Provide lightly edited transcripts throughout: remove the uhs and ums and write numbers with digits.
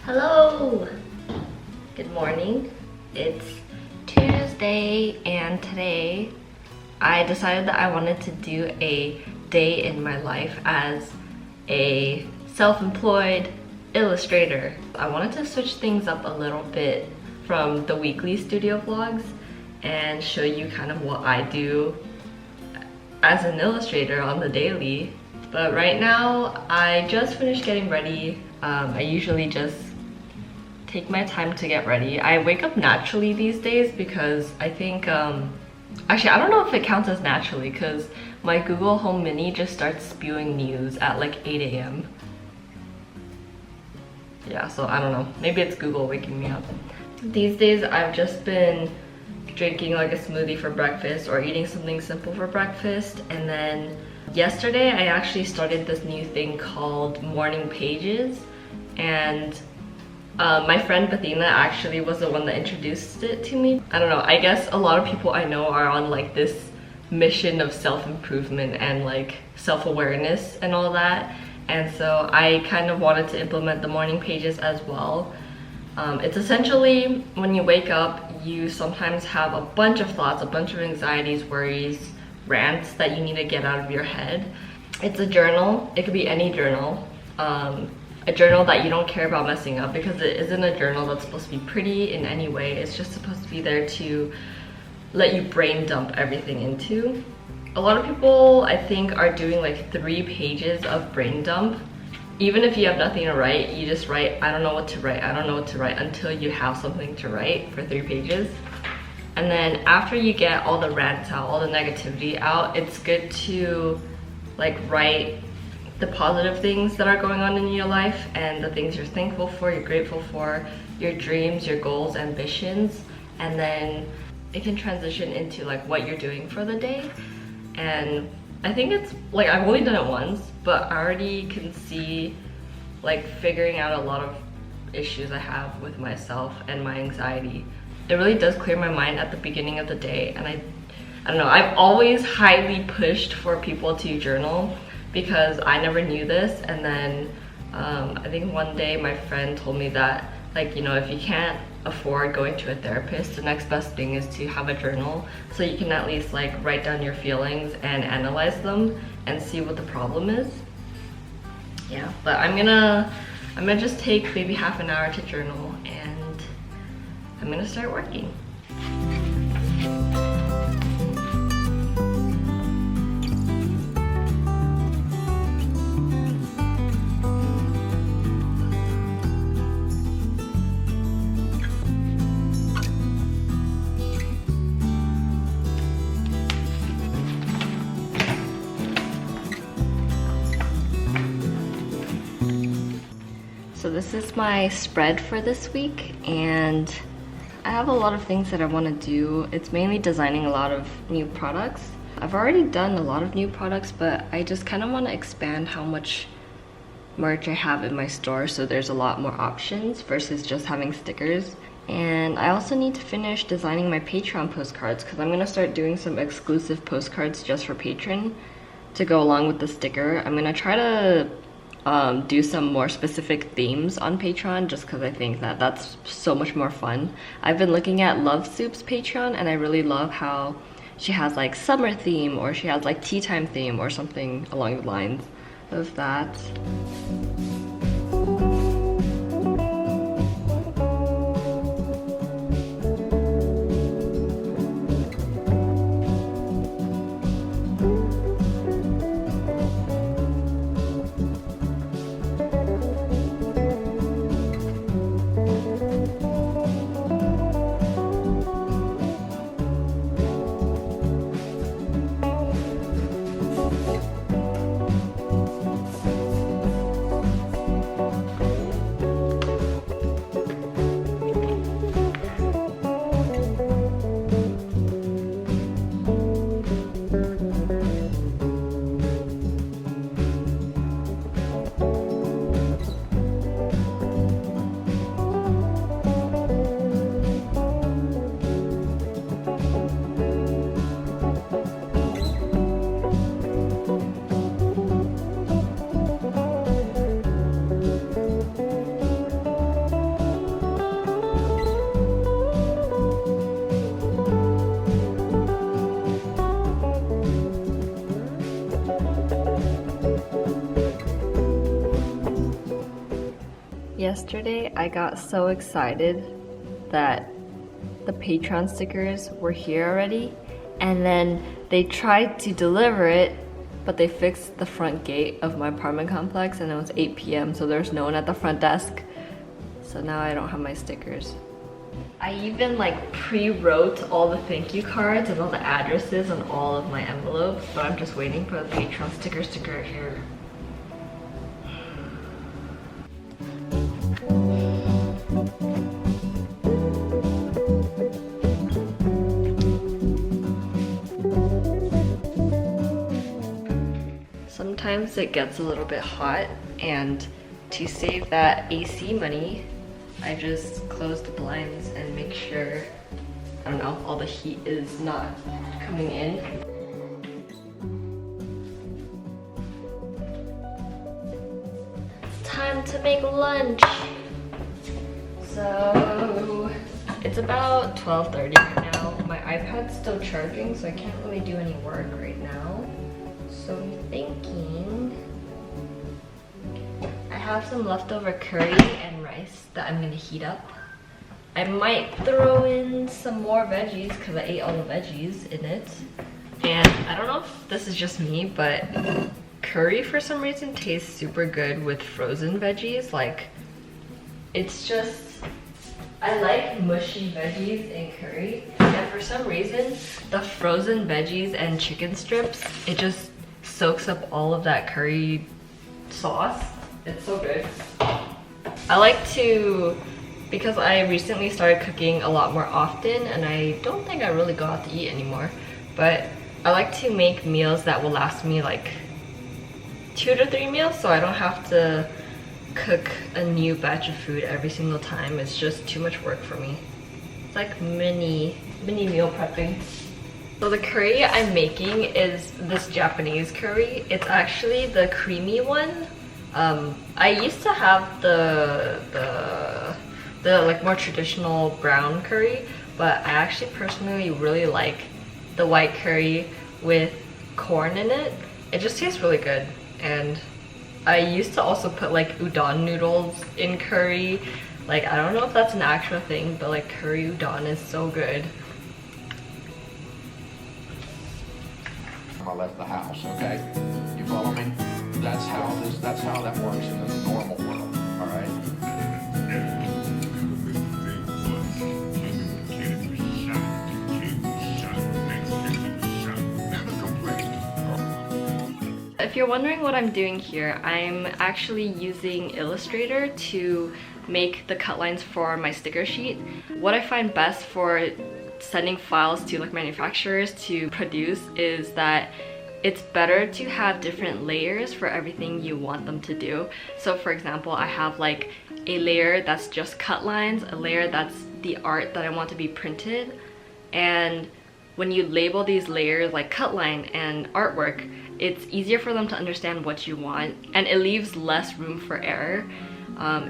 Hello! Good morning. It's Tuesday and today I decided that I wanted to do a day in my life as a self-employed illustrator. I wanted to switch things up a little bit from the weekly studio vlogs and show you kind of what I do as an illustrator on the daily. But right now I just finished getting ready. I usually just take my time to get ready. I wake up naturally these days because I think, actually I don't know if it counts as naturally because my Google Home Mini just starts spewing news at like 8 a.m. Yeah, so I don't know. Maybe it's Google waking me up. These days I've just been drinking like a smoothie for breakfast or eating something simple for breakfast, and then yesterday I actually started this new thing called morning pages, and my friend Bethina actually was the one that introduced it to me. I don't know, I guess a lot of people I know are on like this mission of self-improvement and like self-awareness and all that, and so I kind of wanted to implement the morning pages as well. It's essentially when you wake up, you sometimes have a bunch of thoughts, a bunch of anxieties, worries, rants that you need to get out of your head. It's a journal. It could be any journal. A journal that you don't care about messing up, because it isn't a journal that's supposed to be pretty in any way. It's just supposed to be there to let you brain dump everything into. A lot of people, I think, are doing like 3 pages of brain dump. Even if you have nothing to write, you just write, I don't know what to write, I don't know what to write, until you have something to write for 3 pages. And then after you get all the rants out, all the negativity out, it's good to like write the positive things that are going on in your life and the things you're thankful for, you're grateful for, your dreams, your goals, ambitions, and then it can transition into like what you're doing for the day. And I think it's like, I've only done it once, but I already can see like figuring out a lot of issues I have with myself and my anxiety. It really does clear my mind at the beginning of the day, and I don't know, I've always highly pushed for people to journal because I never knew this, and then I think one day my friend told me that, like, you know, if you can't afford going to a therapist, the next best thing is to have a journal, so you can at least like write down your feelings and analyze them and see what the problem is. Yeah, but I'm gonna just take maybe half an hour to journal, and I'm gonna start working. So this is my spread for this week, and I have a lot of things that I want to do. It's mainly designing a lot of new products. I've already done a lot of new products, but I just kind of want to expand how much merch I have in my store, so there's a lot more options versus just having stickers. And I also need to finish designing my Patreon postcards, because I'm going to start doing some exclusive postcards just for Patreon to go along with the sticker. I'm going to try to do some more specific themes on Patreon, just because I think that that's so much more fun. I've been looking at Love Soup's Patreon, and I really love how she has like summer theme, or she has like tea time theme, or something along the lines of that. Yesterday I got so excited that the Patreon stickers were here already, and then they tried to deliver it, but they fixed the front gate of my apartment complex and it was 8 p.m. so there's no one at the front desk. So now I don't have my stickers. I even like pre-wrote all the thank you cards and all the addresses on all of my envelopes, but I'm just waiting for the Patreon stickers to get here. Sometimes it gets a little bit hot, and to save that AC money, I just close the blinds and make sure, I don't know, all the heat is not coming in. It's time to make lunch. So it's about 12:30 right now. My iPad's still charging, so I can't really do any work right now. So I'm thinking I have some leftover curry and rice that I'm gonna heat up. I might throw in some more veggies because I ate all the veggies in it. And I don't know if this is just me, but curry for some reason tastes super good with frozen veggies. Like, it's just, I like mushy veggies in curry, and for some reason the frozen veggies and chicken strips, it just soaks up all of that curry sauce. It's so good. I like to, because I recently started cooking a lot more often and I don't think I really go out to eat anymore, but I like to make meals that will last me like 2 to 3 meals, so I don't have to cook a new batch of food every single time. It's just too much work for me. It's like mini meal prepping. So the curry I'm making is this Japanese curry. It's actually the creamy one. I used to have the like more traditional brown curry, but I actually personally really like the white curry with corn in it. It just tastes really good. And I used to also put like udon noodles in curry. Like, I don't know if that's an actual thing, but like curry udon is so good. I left the house, okay? You follow me? That's how that works in the normal world, all right? If you're wondering what I'm doing here, I'm actually using Illustrator to make the cut lines for my sticker sheet. What I find best for sending files to like manufacturers to produce is that it's better to have different layers for everything you want them to do. So for example, I have like a layer that's just cut lines, a layer that's the art that I want to be printed, and when you label these layers like cut line and artwork, it's easier for them to understand what you want, and it leaves less room for error.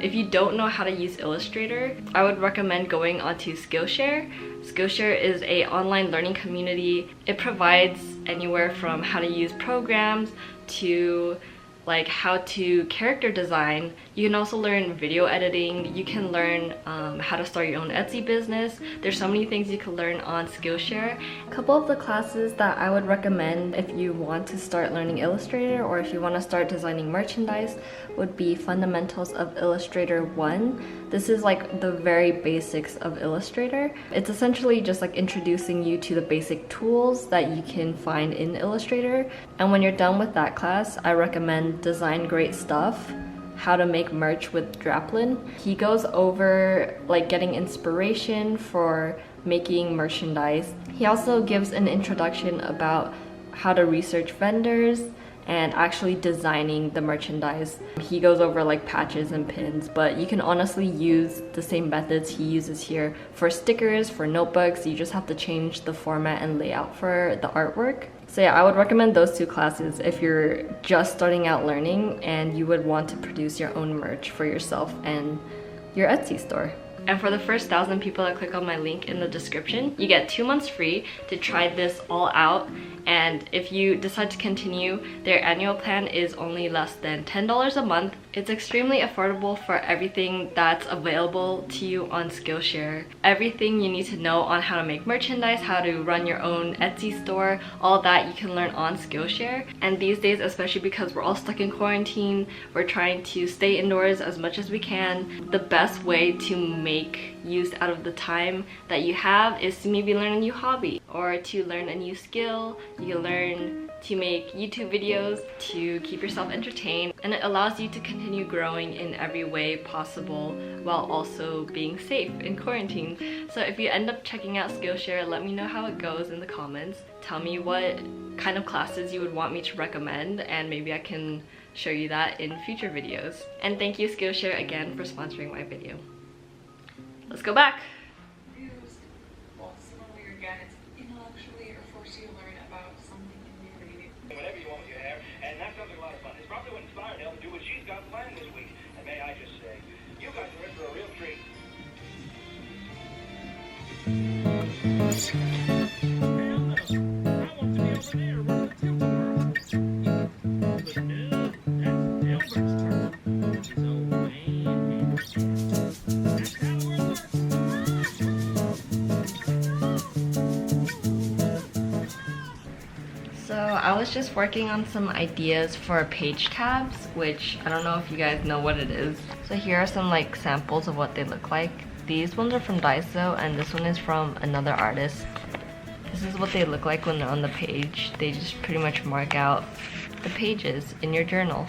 If you don't know how to use Illustrator, I would recommend going onto Skillshare. Skillshare is an online learning community. It provides anywhere from how to use programs to like how to character design. You can also learn video editing. You can learn how to start your own Etsy business. There's so many things you can learn on Skillshare. A couple of the classes that I would recommend if you want to start learning Illustrator or if you want to start designing merchandise would be Fundamentals of Illustrator 1. This is like the very basics of Illustrator. It's essentially just like introducing you to the basic tools that you can find in Illustrator. And when you're done with that class, I recommend Design Great Stuff, How to Make Merch with Draplin. He goes over like getting inspiration for making merchandise. He also gives an introduction about how to research vendors and actually designing the merchandise. He goes over like patches and pins, but you can honestly use the same methods he uses here for stickers, for notebooks. You just have to change the format and layout for the artwork. So yeah, I would recommend those two classes if you're just starting out learning and you would want to produce your own merch for yourself and your Etsy store. And for the first 1,000 people that click on my link in the description, you get 2 months free to try this all out. And if you decide to continue, their annual plan is only less than $10 a month, It's extremely affordable for everything that's available to you on Skillshare. Everything you need to know on how to make merchandise, how to run your own Etsy store, all that you can learn on Skillshare. And these days, especially because we're all stuck in quarantine, we're trying to stay indoors as much as we can. The best way to make use out of the time that you have is to maybe learn a new hobby or to learn a new skill. You can learn to make YouTube videos to keep yourself entertained, and it allows you to continue growing in every way possible while also being safe in quarantine. So if you end up checking out Skillshare, let me know how it goes in the comments. Tell me what kind of classes you would want me to recommend, and maybe I can show you that in future videos. And thank you Skillshare again for sponsoring my video. Let's go back. Whatever you want with your hair, and that's something a lot of fun. It's probably what inspired Elle to do what she's got planned this week. And may I just say, you guys are in for a real treat. I want to be over there running the tilt world. But no, that's Elbert's turn. So, man, that's how it works. So I was just working on some ideas for page tabs, which I don't know if you guys know what it is. So here are some like samples of what they look like. These ones are from Daiso and this one is from another artist. This is what they look like when they're on the page. They just pretty much mark out the pages in your journal.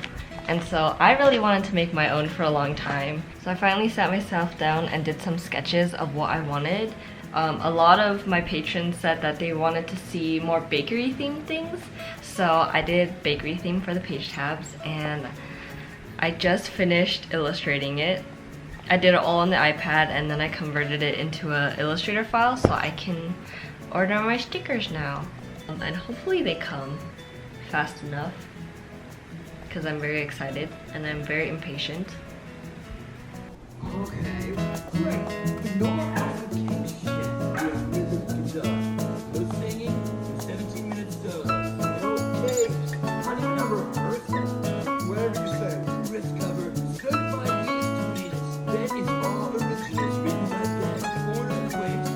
And so I really wanted to make my own for a long time. So I finally sat myself down and did some sketches of what I wanted. A lot of my patrons said that they wanted to see more bakery themed things, so I did bakery theme for the page tabs, and I just finished illustrating it. I did it all on the iPad and then I converted it into an Illustrator file so I can order my stickers now. And hopefully they come fast enough because I'm very excited and I'm very impatient. Okay, great. No more application. No singing, 17 minutes okay. I don't have a rehearsal. Whatever you say. Wrist cover. Certified beat minutes. That is all originals written by Dad. Born and raised.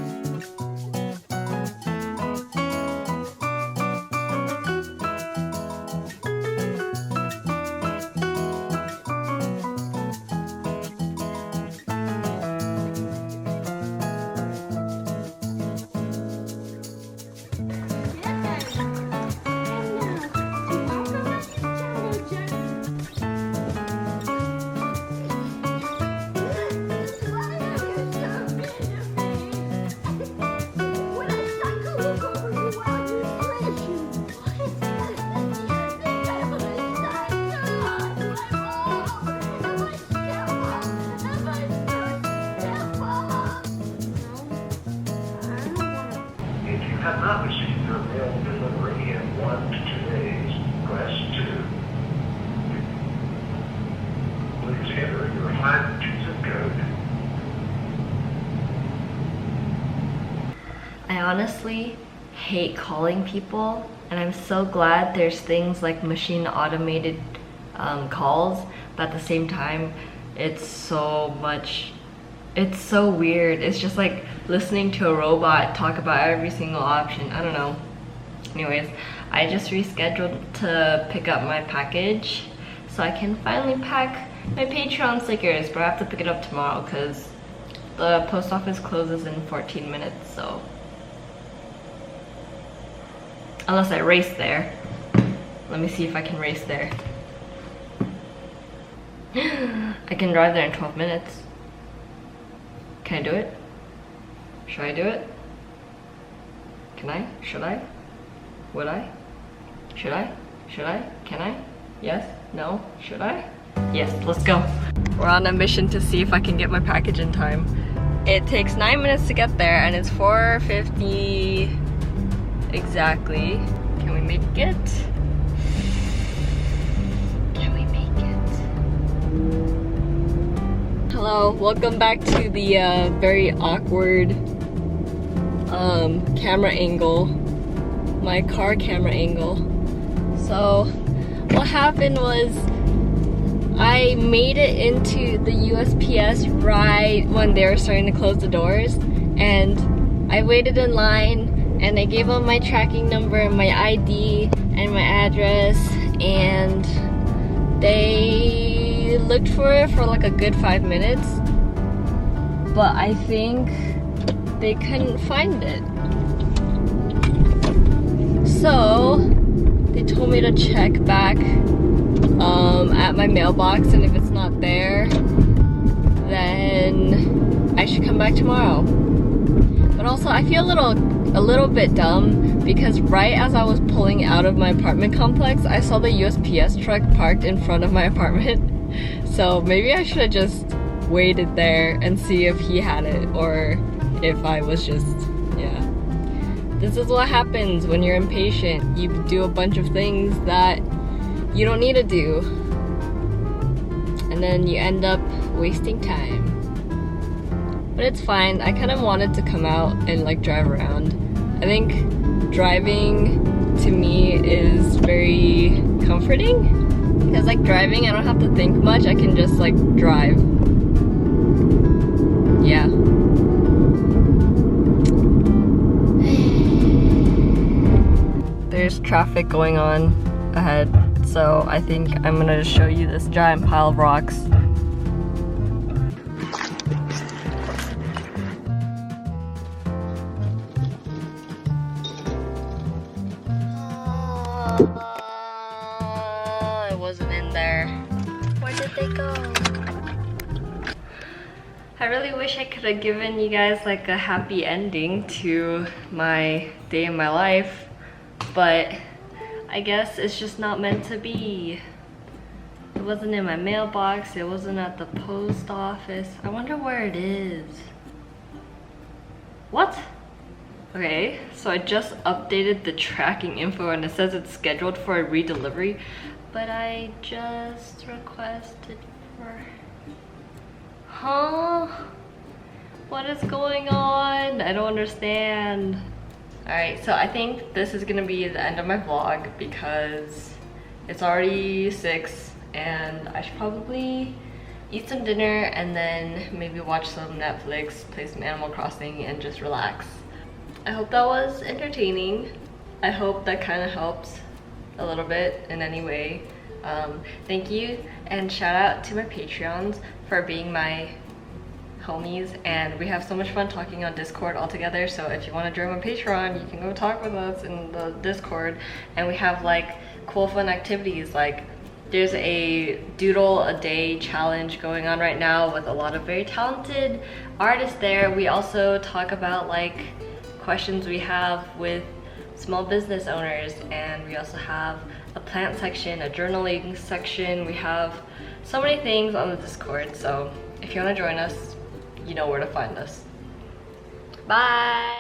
If you have not received your mail delivery in 1 to 2 days, press 2. Please enter your 5-digit zip code. I honestly hate calling people, and I'm so glad there's things like machine automated calls, but at the same time it's so weird. It's just like listening to a robot talk about every single option. I don't know. Anyways, I just rescheduled to pick up my package so I can finally pack my Patreon stickers, but I have to pick it up tomorrow because the post office closes in 14 minutes, so unless I race there. Let me see if I can race there. I can drive there in 12 minutes. Can I do it? Should I do it? Can I? Should I? Would I? Should I? Should I? Can I? Yes? No? Should I? Yes, let's go. We're on a mission to see if I can get my package in time. It takes 9 minutes to get there and it's 4:50 exactly. Can we make it? Can we make it? Hello, welcome back to the very awkward camera angle. My car camera angle. So what happened was I made it into the USPS right when they were starting to close the doors, and I waited in line and I gave them my tracking number, my ID, and my address, and they looked for it for like a good 5 minutes, but I think they couldn't find it. So they told me to check back at my mailbox, and if it's not there, then I should come back tomorrow. But also I feel a little bit dumb because right as I was pulling out of my apartment complex, I saw the USPS truck parked in front of my apartment. So maybe I should have just waited there and see if he had it, or if I was just, yeah. This is what happens when you're impatient. You do a bunch of things that you don't need to do, and then you end up wasting time. But it's fine. I kind of wanted to come out and like drive around. I think driving to me is very comforting, because like driving, I don't have to think much. I can just like drive. Yeah. There's traffic going on ahead, so I think I'm gonna show you this giant pile of rocks. I wasn't in there. Where did they go? I really wish I could have given you guys like a happy ending to my day in my life, but I guess it's just not meant to be. It wasn't in my mailbox, it wasn't at the post office. I wonder where it is. What? Okay, so I just updated the tracking info and it says it's scheduled for a redelivery, but I just requested for... Huh? What is going on? I don't understand. Alright, so I think this is gonna be the end of my vlog because it's already 6 and I should probably eat some dinner and then maybe watch some Netflix, play some Animal Crossing, and just relax. I hope that was entertaining. I hope that kind of helps a little bit in any way. Thank you, and shout out to my Patreons for being my homies, and we have so much fun talking on Discord all together. So if you want to join my Patreon, you can go talk with us in the Discord, and we have like cool fun activities. Like there's a doodle a day challenge going on right now with a lot of very talented artists there. We also talk about like questions we have with small business owners, and we also have a plant section, a journaling section. We have so many things on the Discord, so if you want to join us, you know where to find us. Bye!